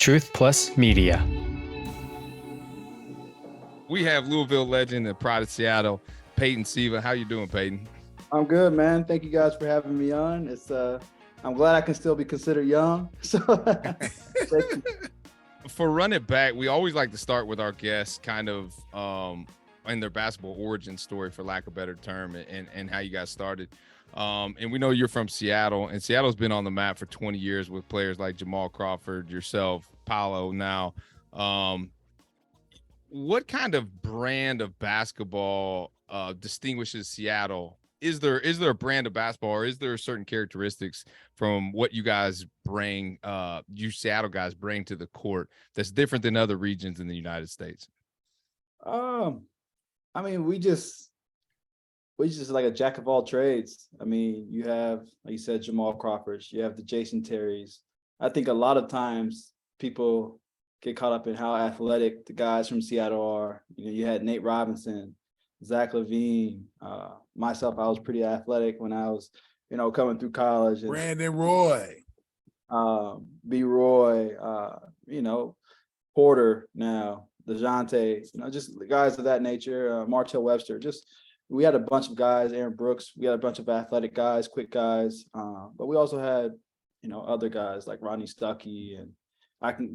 Truth+Media. We have Louisville legend and pride of Seattle, Peyton Siva. How you doing, Peyton? I'm good, man. Thank you guys for having me on. I'm glad I can still be considered young. So for Run It Back, we always like to start with our guests kind of in their basketball origin story, for lack of a better term, and how you guys started. And we know you're from Seattle, and Seattle's been on the map for 20 years with players like Jamal Crawford, yourself, Paolo now. What kind of brand of basketball distinguishes Seattle? Is there a brand of basketball, or is there certain characteristics from what you guys bring, you Seattle guys bring to the court that's different than other regions in the United States? I mean, we just like a jack of all trades. I mean, you have, like you said, Jamal Crawford, you have the Jason Terrys. I think a lot of times people get caught up in how athletic the guys from Seattle are. You know, you had Nate Robinson, Zach LaVine, myself. I was pretty athletic when I was, coming through college. And, Brandon Roy, B. Roy, Porter now, DeJounte, just the guys of that nature. Martell Webster. We had a bunch of guys. Aaron Brooks. We had a bunch of athletic guys, quick guys. But we also had, other guys like Ronnie Stuckey, and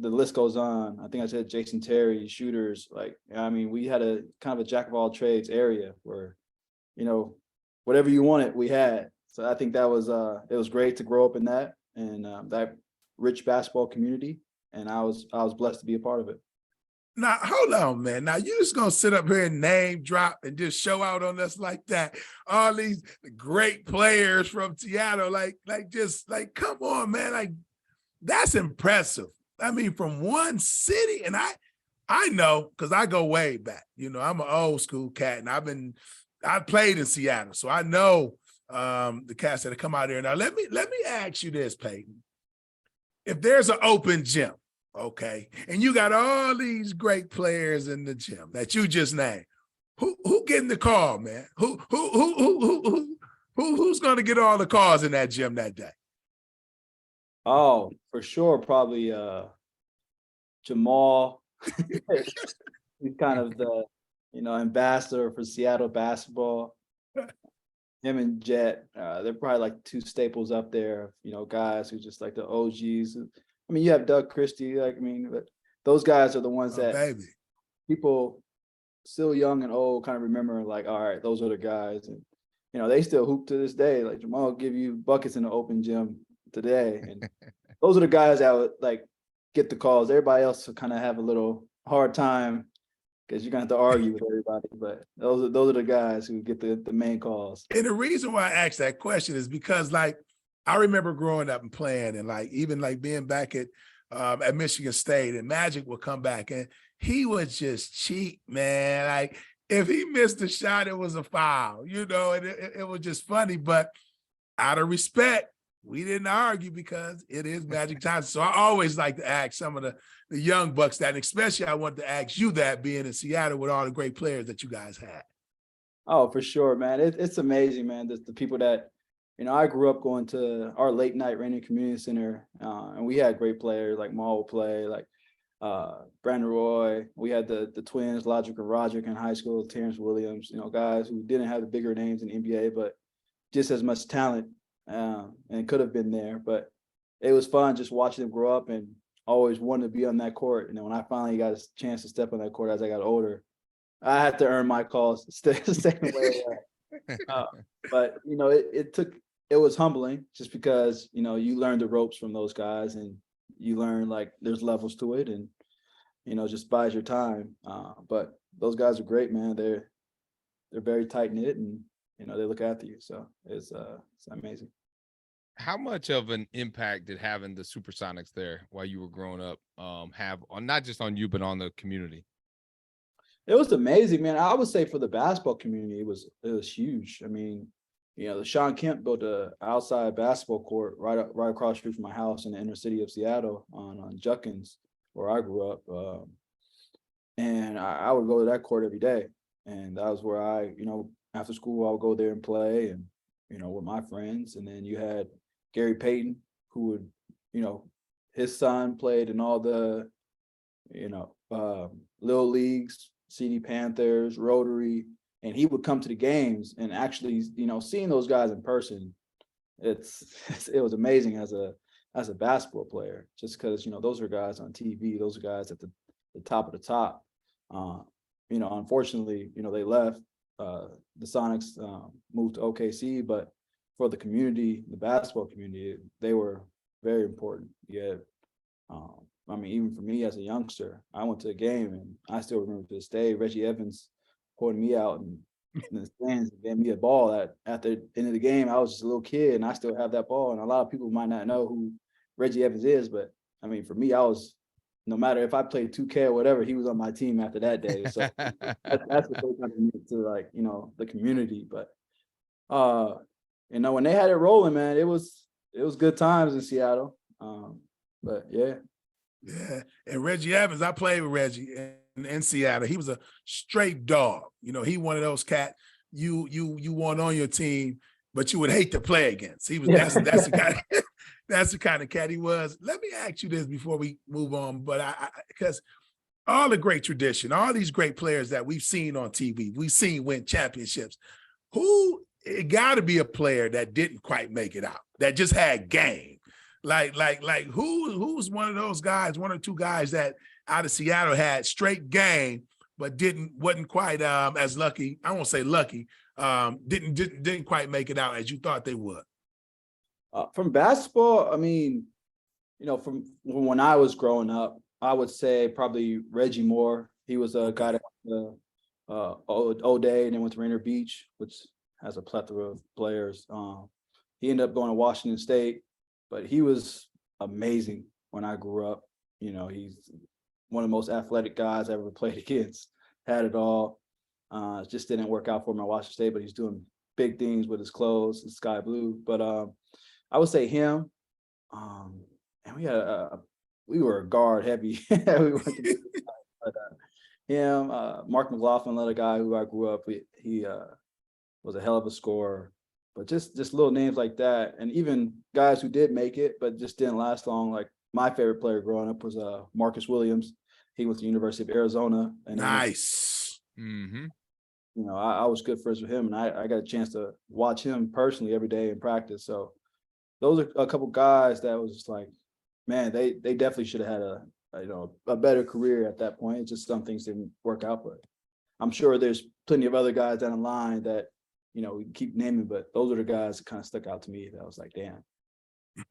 the list goes on. I think I said Jason Terry, shooters. We had a kind of a jack of all trades area where, whatever you wanted, we had. So I think that was it was great to grow up in that and that rich basketball community, and I was blessed to be a part of it. Now, hold on, man. Now, you just going to sit up here and name drop and just show out on us like that. All these great players from Seattle, come on, man. That's impressive. I mean, from one city, and I know, because I go way back. I'm an old school cat, and I played in Seattle, so I know the cats that have come out here. Now, let me ask you this, Peyton. If there's an open gym, okay, and you got all these great players in the gym that you just named, who getting the call, man? Who's going to get all the calls in that gym that day? Oh, for sure, probably Jamal. He's kind of the ambassador for Seattle basketball. Him and Jet, they're probably like two staples up there. Guys who just like the OGs. I mean, you have Doug Christie, but those guys are the ones that people still young and old kind of remember, like, all right, those are the guys. And, they still hoop to this day. Like, Jamal will give you buckets in the open gym today. And those are the guys that would, get the calls. Everybody else will kind of have a little hard time because you're going to have to argue with everybody. But those are the guys who get the main calls. And the reason why I asked that question is because, I remember growing up and playing, and even being back at Michigan State, and Magic would come back and he would just cheat, man. If he missed a shot, it was a foul, and it was just funny. But out of respect, we didn't argue because it is Magic Johnson. So I always like to ask some of the young bucks that, and especially I wanted to ask you that, being in Seattle with all the great players that you guys had. Oh, for sure, man. It's amazing, man. The people that, I grew up going to our late night Rainier Community Center, and we had great players like Maul would play, like Brandon Roy. We had the twins, Logic and Roderick in high school, Terrence Williams, guys who didn't have the bigger names in the NBA, but just as much talent and could have been there. But it was fun just watching them grow up, and always wanted to be on that court. And then when I finally got a chance to step on that court as I got older, I had to earn my calls to stay away. But it was humbling just because, you learn the ropes from those guys, and you learn there's levels to it, and, just buys your time. But those guys are great, man. They're very tight knit, and, they look after you. So it's amazing. How much of an impact did having the Supersonics there while you were growing up have on, not just on you, but on the community? It was amazing, man. I would say for the basketball community, it was huge. I mean, the Sean Kemp built an outside basketball court right across the street from my house in the inner city of Seattle on Junkins, where I grew up. And I would go to that court every day. And that was where I, after school, I would go there and play, and, with my friends. And then you had Gary Payton, who would, his son played in all the, little leagues, CD Panthers, Rotary, and he would come to the games and actually, seeing those guys in person, it was amazing as a basketball player, just because, those are guys on TV, those are guys at the top of the top. Unfortunately, they left. The Sonics moved to OKC, but for the community, the basketball community, they were very important. Yeah. Even for me as a youngster, I went to a game and I still remember to this day, Reggie Evans pointed me out in the stands and gave me a ball at the end of the game. I was just a little kid and I still have that ball. And a lot of people might not know who Reggie Evans is, but for me, no matter if I played 2K or whatever, he was on my team after that day. So that's what they kind of meant to the community. But when they had it rolling, man, it was good times in Seattle. But yeah. Yeah. And Reggie Evans, I played with Reggie in Seattle. He was a straight dog. He one of those cat you want on your team, but you would hate to play against. He was that's the kind of that's the kind of cat he was. Let me ask you this before we move on, but because all the great tradition, all these great players that we've seen on TV, we've seen win championships. It got to be a player that didn't quite make it out, that just had game. Like who's one of those guys, one or two guys that out of Seattle had straight game, but wasn't quite as lucky. I won't say lucky. Didn't quite make it out as you thought they would. From basketball, from when I was growing up, I would say probably Reggie Moore. He was a guy that went to O'Day and then went to Rainier Beach, which has a plethora of players. He ended up going to Washington State, but he was amazing when I grew up. He's one of the most athletic guys I ever played against, had it all. Just didn't work out for him at Washington State, but he's doing big things with his clothes, the sky blue. But I would say him. And we were guard heavy. Him, Mark McLaughlin, another guy who I grew up with. He was a hell of a scorer. But just little names like that, and even guys who did make it but just didn't last long. Like my favorite player growing up was Marcus Williams. He went to the University of Arizona. And nice. I was good friends with him, and I got a chance to watch him personally every day in practice. So those are a couple guys that was just like, man, they definitely should have had a better career at that point. It's just some things didn't work out, but I'm sure there's plenty of other guys down the line that we keep naming, but those are the guys that kind of stuck out to me that I was like, damn.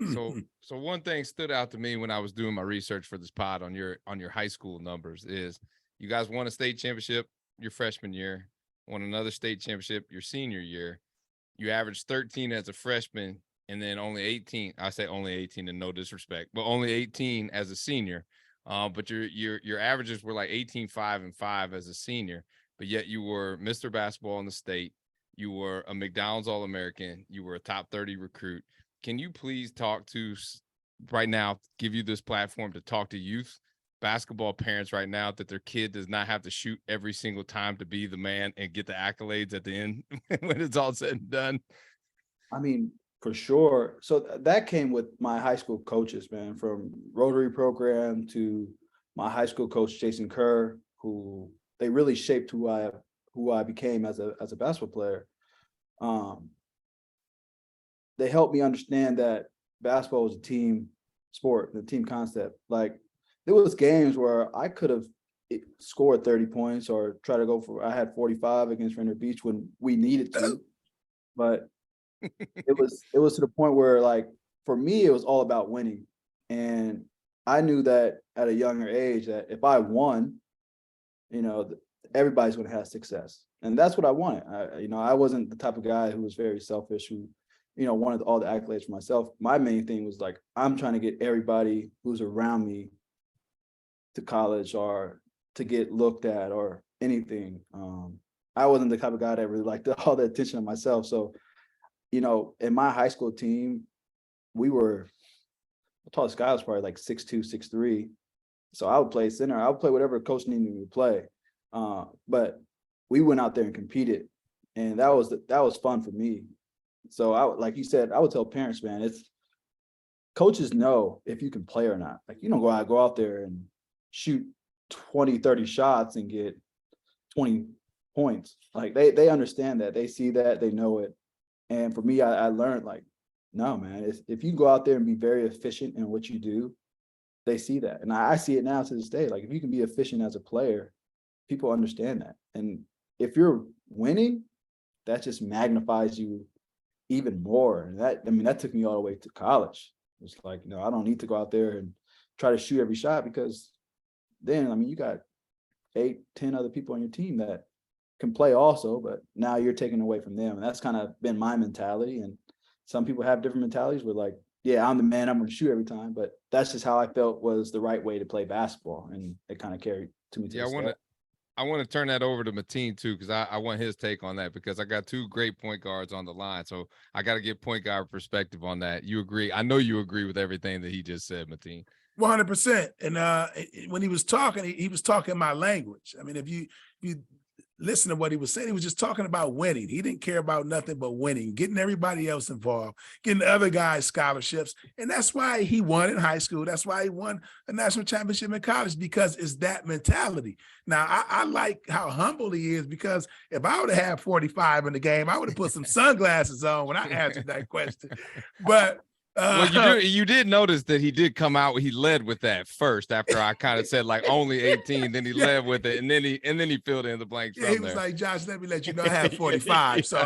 So one thing stood out to me when I was doing my research for this pod on your high school numbers is you guys won a state championship your freshman year, won another state championship your senior year. You averaged 13 as a freshman and then only 18. I say only 18 in no disrespect, but only 18 as a senior. But your averages were like 18, 5, and 5 as a senior, but yet you were Mr. Basketball in the state. You were a McDonald's All-American. You were a top 30 recruit. Can you please talk to right now, give you this platform to talk to youth basketball parents right now that their kid does not have to shoot every single time to be the man and get the accolades at the end when it's all said and done? For sure. So that came with my high school coaches, man, from Rotary program to my high school coach, Jason Kerr, who they really shaped who I became as a basketball player. They helped me understand that basketball was a team sport, the team concept. Like there was games where I could have scored 30 points or try to I had 45 against Rainier Beach when we needed to, but it was to the point where, like, for me, it was all about winning. And I knew that at a younger age that if I won, everybody's going to have success. And that's what I wanted. I wasn't the type of guy who was very selfish, who, wanted all the accolades for myself. My main thing was like, I'm trying to get everybody who's around me to college or to get looked at or anything. I wasn't the type of guy that really liked all the attention on myself. So, in my high school team, the tallest guy was probably like 6'2", 6'3". So I would play center. I would play whatever coach needed me to play. But we went out there and competed, and that was fun for me. So like you said, I would tell parents, man, coaches know if you can play or not. Like, you don't go out there and shoot 20, 30 shots and get 20 points. Like, they understand that. They see that. They know it. And for me, I learned, like, no, man, if you go out there and be very efficient in what you do, they see that. And I see it now to this day. Like, if you can be efficient as a player, people understand that. And if you're winning, that just magnifies you even more. And that took me all the way to college. It's like, I don't need to go out there and try to shoot every shot, because then, you got 8, 10 other people on your team that can play also, but now you're taking away from them. And that's kind of been my mentality. And some people have different mentalities where, like, yeah, I'm the man, I'm going to shoot every time. But that's just how I felt was the right way to play basketball. And it kind of carried to me. I want to turn that over to Mateen too, because I want his take on that, because I got 2 great point guards on the line. So I got to get point guard perspective on that. You agree? I know you agree with everything that he just said, Mateen. 100%. And when he was talking, he was talking my language. I mean, if you listen to what he was saying, he was just talking about winning. He didn't care about nothing but winning, getting everybody else involved, getting the other guys scholarships. And that's why he won in high school. That's why he won a national championship in college, because it's that mentality. Now, I like how humble he is, because if I would have had 45 in the game, I would have put some sunglasses on when I answered that question. But well, you did notice that he did come out. He led with that first, after I kind of said, like, only 18. Then he led with it, and then he filled in the blanks. Yeah, he was like, Josh, let me let you know I have 45. So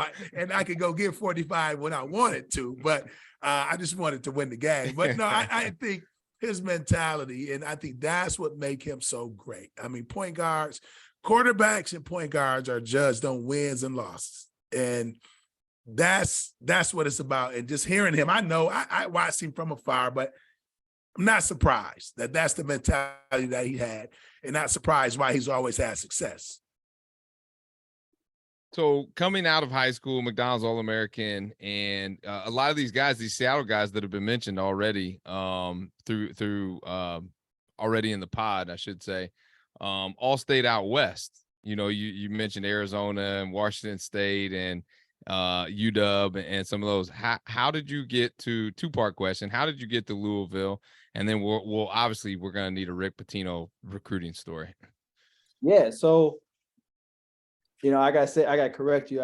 I could go get 45 when I wanted to, but I just wanted to win the game. But no, I think his mentality, and I think that's what make him so great. I mean, point guards, quarterbacks, and point guards are judged on wins and losses, and that's what it's about. And just hearing him, I know I watched him from afar, but I'm not surprised that that's the mentality that he had, and not surprised why he's always had success. So coming out of high school, McDonald's All-American, and a lot of these guys, these Seattle guys that have been mentioned already, through already in the pod, I should say, all stayed out west. You mentioned Arizona and Washington State and UW and some of those. How did you get to, 2-part question, how did you get to Louisville? And then we're gonna need a Rick Pitino recruiting story. Yeah, so I gotta correct you.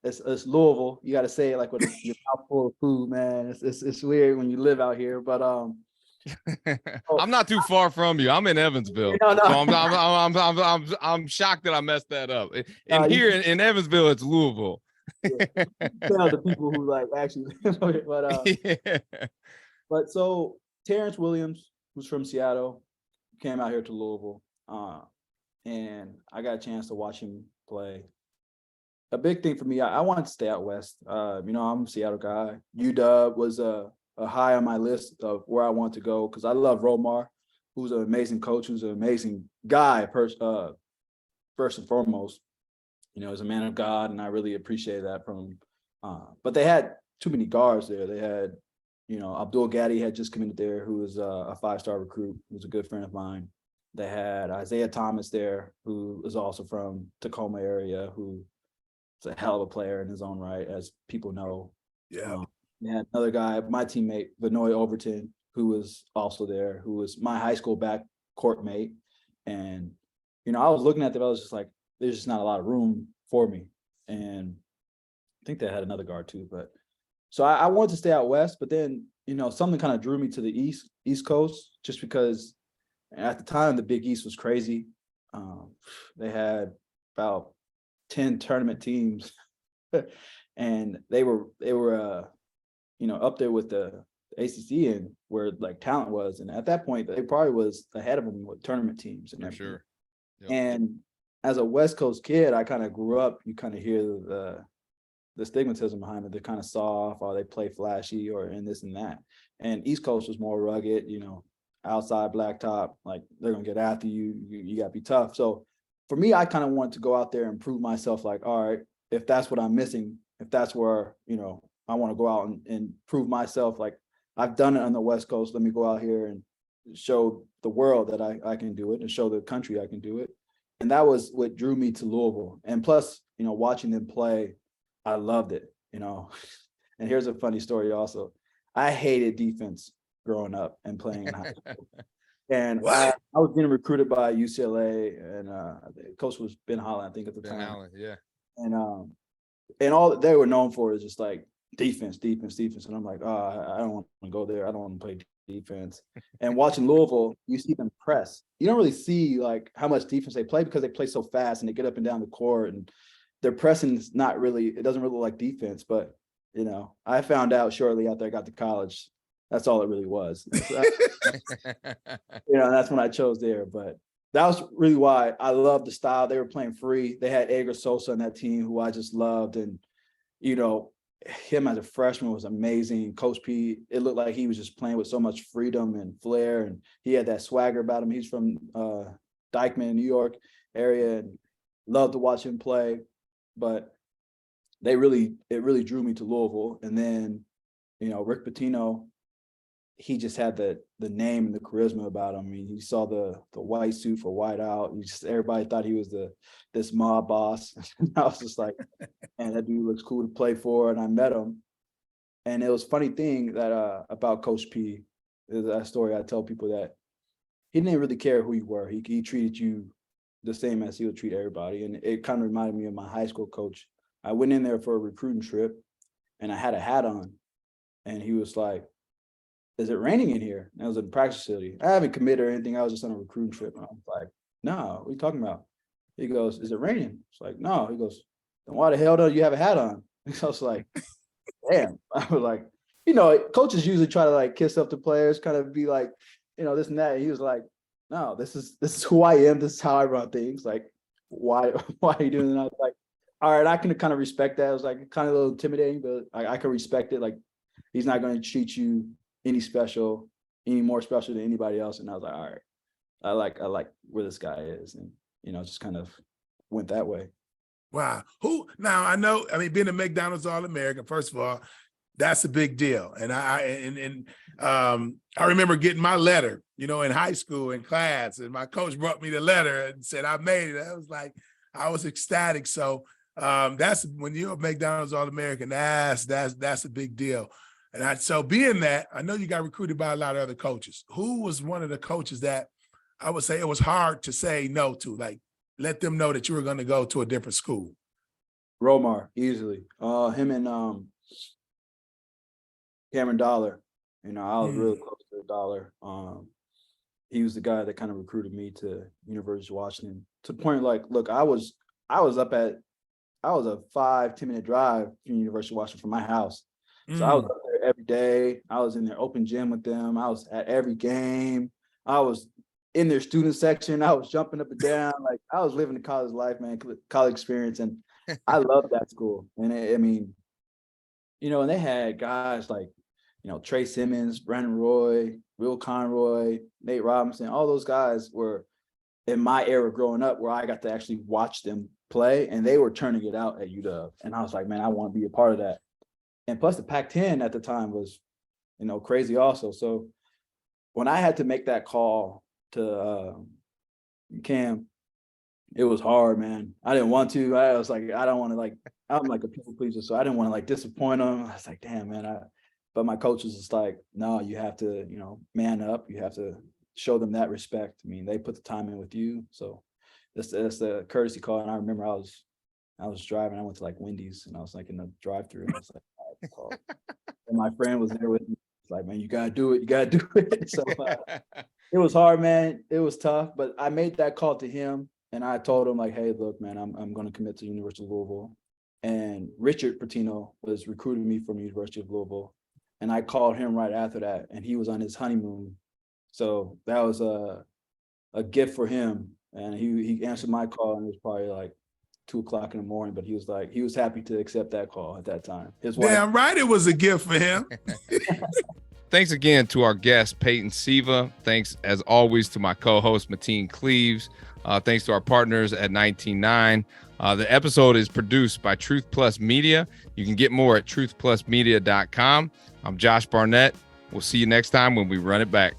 It's Louisville. You gotta say it like with your mouth full of food, man. It's weird when you live out here, but I'm not too far from you. I'm in Evansville. No. So I'm shocked that I messed that up. And here in Evansville, it's Louisville. Yeah. Tell the people who like actually but so Terrence Williams, who's from Seattle, came out here to Louisville, and I got a chance to watch him play. A big thing for me, I wanted to stay out west. I'm a Seattle guy. UW was a high on my list of where I want to go, because I love Romar, who's an amazing coach, who's an amazing guy, first and foremost. He's a man of God, and I really appreciate that from him. But they had too many guards there. They had, Abdul Gaddy had just committed there, who was a 5-star recruit, who was a good friend of mine. They had Isaiah Thomas there, who is also from Tacoma area, who is a hell of a player in his own right, as people know. Yeah. They had another guy, my teammate, Vinoy Overton, who was also there, who was my high school backcourt mate. And, I was looking at them, I was just like, there's just not a lot of room for me. And I think they had another guard too, but so I wanted to stay out west, but then, something kind of drew me to the East Coast, just because at the time the Big East was crazy. They had about 10 tournament teams and they were up there with the ACC and where like talent was. And at that point, they probably was ahead of them with tournament teams and everything. Sure. Yep. And as a West Coast kid, I kind of grew up, you kind of hear the stigmatism behind it. They're kind of soft, or they play flashy, or in this and that. And East Coast was more rugged, outside blacktop, like they're going to get after you. You got to be tough. So for me, I kind of wanted to go out there and prove myself, like, all right, if that's what I'm missing, if that's where, I want to go out and prove myself, like I've done it on the West Coast, let me go out here and show the world that I can do it, and show the country I can do it. And that was what drew me to Louisville. And plus, watching them play, I loved it, And here's a funny story also. I hated defense growing up and playing in high school. And What? I was getting recruited by UCLA, and the coach was Ben Holland, I think, at the time. Allen, yeah. And all that they were known for is just like defense. And I'm like, oh, I don't want to go there. I don't want to play defense. And watching Louisville, you see them press. You don't really see like how much defense they play because they play so fast and they get up and down the court, and their pressing is not really, it doesn't really look like defense. But, you know, I found out shortly after I got to college, that's all it really was. So, you know, that's when I chose there. But that was really why I loved the style. They were playing free. They had Edgar Sosa on that team, who I just loved. And, you know, him as a freshman was amazing. Coach P, it looked like he was just playing with so much freedom and flair. And he had that swagger about him. He's from Dykeman, New York area, and loved to watch him play. But it really drew me to Louisville. And then, you know, Rick Pitino, he just had the name and the charisma about him. I mean, you saw the white suit for white out. Everybody thought he was this mob boss. And I was just like, man, that dude looks cool to play for. And I met him. And it was a funny thing that about Coach P, is that story I tell people, that he didn't really care who you were. He treated you the same as he would treat everybody. And it kind of reminded me of my high school coach. I went in there for a recruiting trip and I had a hat on. And he was like, is it raining in here? And I was in the practice facility. I haven't committed or anything. I was just on a recruiting trip. And I was like, no, what are you talking about? He goes, is it raining? It's like, no. He goes, then why the hell don't you have a hat on? And I was like, damn. I was like, you know, coaches usually try to like kiss up the players, kind of be like, you know, this and that. And he was like, no, this is who I am. This is how I run things. Like, why are you doing that? And I was like, all right, I can kind of respect that. It was like kind of a little intimidating, but I can respect it. Like, he's not going to treat you any more special than anybody else. And I was like, all right, I like where this guy is. And, you know, just kind of went that way. Wow. Now I know, I mean, being a McDonald's All-American, first of all, that's a big deal. And I remember getting my letter, you know, in high school in class, and my coach brought me the letter and said, I made it. I was ecstatic. So that's when you're a McDonald's All-American, that's a big deal. And so being that, I know you got recruited by a lot of other coaches. Who was one of the coaches that I would say it was hard to say no to, like let them know that you were going to go to a different school? Romar, easily. Him and Cameron Dollar. You know, I was really close to Dollar. He was the guy that kind of recruited me to University of Washington, to the point like, look, I was a 5-10 minute drive from University of Washington from my house. So I was up there every day. I was in their open gym with them. I was at every game. I was in their student section. I was jumping up and down. Like, I was living the college life, man, college experience. And I loved that school. And I mean, you know, and they had guys like, you know, Trey Simmons, Brandon Roy, Will Conroy, Nate Robinson. All those guys were in my era growing up, where I got to actually watch them play, and they were turning it out at UW. And I was like, man, I want to be a part of that. And plus the Pac-10 at the time was, you know, crazy also. So when I had to make that call to Cam, it was hard, man. I didn't want to. I was like, I don't want to, like, I'm like a people pleaser, so I didn't want to like disappoint him. I was like, damn, man. But my coach was just like, no, you have to, you know, man up. You have to show them that respect. I mean, they put the time in with you. So that's the courtesy call. And I remember I was driving. I went to like Wendy's, and I was like in the drive-thru. And I was like, all right, and my friend was there with me. It's like, man, you gotta do it. You gotta do it. So it was hard, man. It was tough, but I made that call to him, and I told him like, hey, look, man, I'm going to commit to the University of Louisville. And Richard Pitino was recruiting me from the University of Louisville, and I called him right after that, and he was on his honeymoon. So that was a gift for him, and he answered my call, and it was probably like 2:00 in the morning, but he was happy to accept that call at that time. His wife. Damn right, it was a gift for him. Thanks again to our guest, Peyton Siva. Thanks, as always, to my co-host, Mateen Cleaves. Thanks to our partners at 19.9. The episode is produced by Truth+Media. You can get more at truth+media.com. I'm Josh Barnett. We'll see you next time when we run it back.